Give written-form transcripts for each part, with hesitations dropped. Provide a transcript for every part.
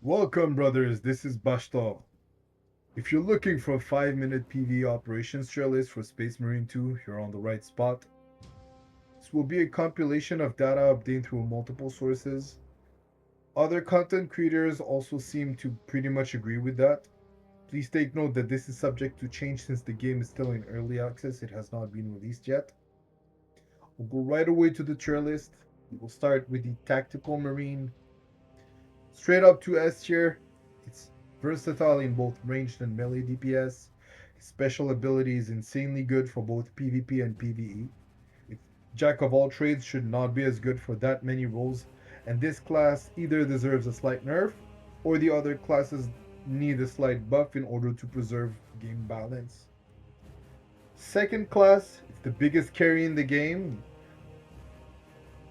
Welcome, brothers. This is Bashto. If you're looking for a 5-minute PvE operations trail list for Space Marine 2, you're on the right spot. This will be a compilation of data obtained through multiple sources. Other content creators also seem to pretty much agree with that. Please take note that this is subject to change since the game is still in early access. It has not been released yet. We'll go right away to the tier list. We'll start with the Tactical Marine. Straight up to S tier. It's versatile in both ranged and melee DPS. His special ability is insanely good for both PvP and PvE. It's Jack of all trades should not be as good for that many roles, and this class either deserves a slight nerf or the other classes need a slight buff in order to preserve game balance. Second class, it's the biggest carry in the game.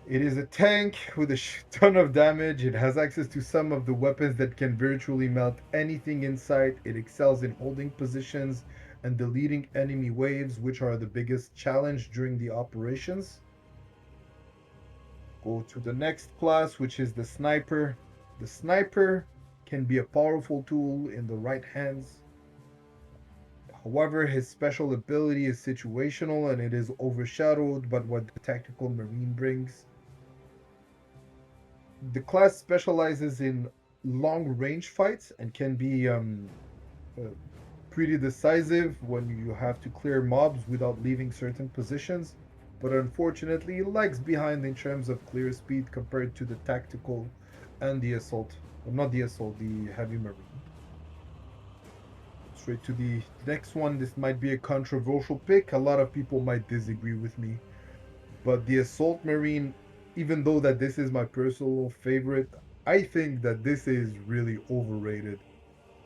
It is a tank with a ton of damage. It has access to some of the weapons that can virtually melt anything in sight. It excels in holding positions and deleting enemy waves, which are the biggest challenge during the operations. Go to the next class, which is the sniper. The sniper can be a powerful tool in the right hands. However, his special ability is situational and it is overshadowed by what the tactical marine brings. The class specializes in long range fights and can be uh, pretty decisive when you have to clear mobs without leaving certain positions, but unfortunately it lags behind in terms of clear speed compared to the tactical and the assault. Well, not the assault, the heavy marine. Straight to the next one. This might be a controversial pick. A lot of people might disagree with me, but the assault marine, even though that this is my personal favorite, I think that this is really overrated.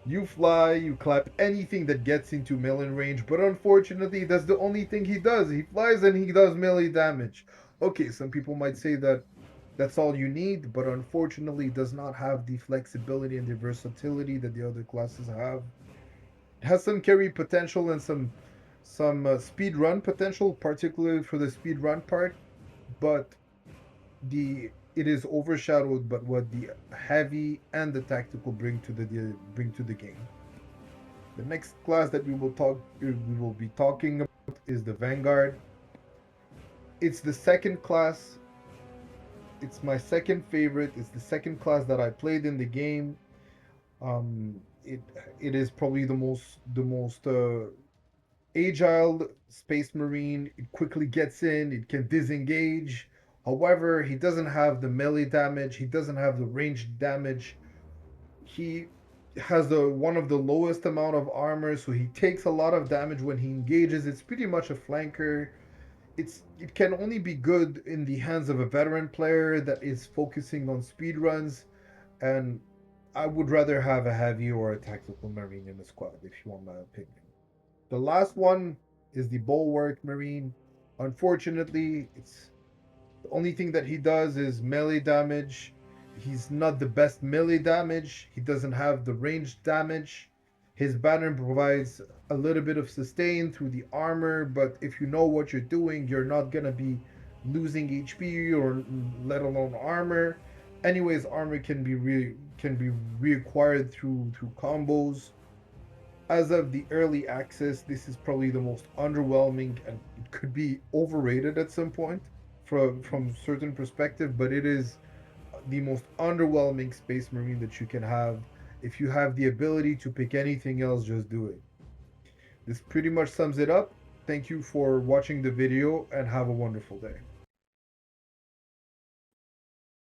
You fly, you clap anything that gets into melee range, but unfortunately, that's the only thing he does. He flies and he does melee damage. Okay, some people might say that that's all you need, but unfortunately, it does not have the flexibility and the versatility that the other classes have. It has some carry potential and some speed run potential, particularly for the speed run part, but the it is overshadowed by what the heavy and the tactical bring to the game. The next class that we will be talking about is the Vanguard. It's the second class. It's my second favorite. It's the second class that I played in the game. It is probably the most agile space marine. It quickly gets in. It can disengage. However, he doesn't have the melee damage. He doesn't have the ranged damage. He has the one of the lowest amount of armor, so he takes a lot of damage when he engages. It's pretty much a flanker. It can only be good in the hands of a veteran player that is focusing on speed runs, and I would rather have a heavy or a tactical marine in the squad if you want my opinion. The last one is the bulwark marine. Unfortunately, it's the only thing that he does is melee damage. He's not the best melee damage. He doesn't have the ranged damage. His banner provides a little bit of sustain through the armor, but if you know what you're doing, you're not gonna be losing HP or let alone armor. Anyways, armor can be reacquired through combos. As of the early access, this is probably the most underwhelming and it could be overrated at some point from certain perspective, but it is the most underwhelming space marine that you can have. If you have the ability to pick anything else, just do it. This pretty much sums it up. Thank you for watching the video and have a wonderful day.